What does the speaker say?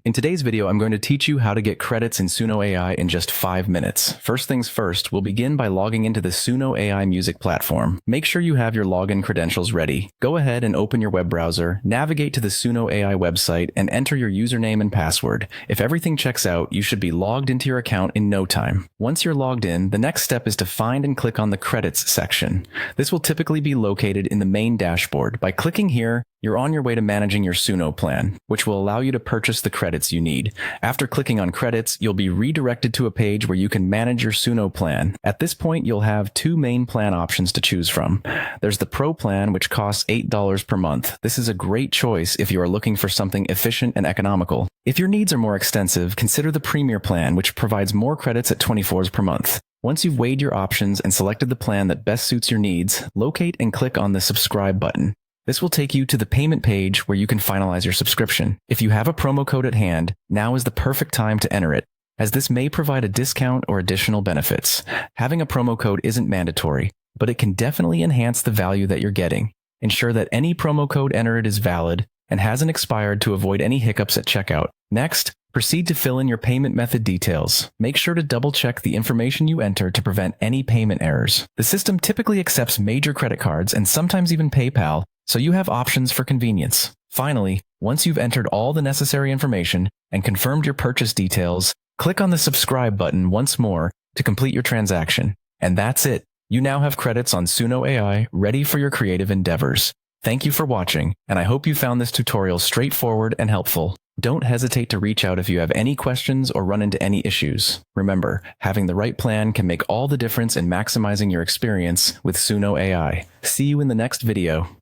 In today's video, I'm going to teach you how to get credits in Suno AI in just 5 minutes. First things first, we'll begin by logging into the Suno AI music platform. Make sure you have your login credentials ready. Go ahead and open your web browser, navigate to the Suno AI website, and enter your username and password. If everything checks out, you should be logged into your account in no time. Once you're logged in, the next step is to find and click on the credits section. This will typically be located in the main dashboard. By clicking here, you're on your way to managing your Suno plan, which will allow you to purchase the credits you need. After clicking on credits, you'll be redirected to a page where you can manage your Suno plan. At this point, you'll have two main plan options to choose from. There's the Pro plan, which costs $8 per month. This is a great choice if you are looking for something efficient and economical. If your needs are more extensive, consider the Premier plan, which provides more credits at $24 per month. Once you've weighed your options and selected the plan that best suits your needs, locate and click on the subscribe button. This will take you to the payment page where you can finalize your subscription. If you have a promo code at hand, now is the perfect time to enter it, as this may provide a discount or additional benefits. Having a promo code isn't mandatory, but it can definitely enhance the value that you're getting. Ensure that any promo code entered is valid and hasn't expired to avoid any hiccups at checkout. Next, proceed to fill in your payment method details. Make sure to double-check the information you enter to prevent any payment errors. The system typically accepts major credit cards and sometimes even PayPal, so you have options for convenience. Finally, once you've entered all the necessary information and confirmed your purchase details, click on the subscribe button once more to complete your transaction. And that's it. You now have credits on Suno AI ready for your creative endeavors. Thank you for watching, and I hope you found this tutorial straightforward and helpful. Don't hesitate to reach out if you have any questions or run into any issues. Remember, having the right plan can make all the difference in maximizing your experience with Suno AI. See you in the next video.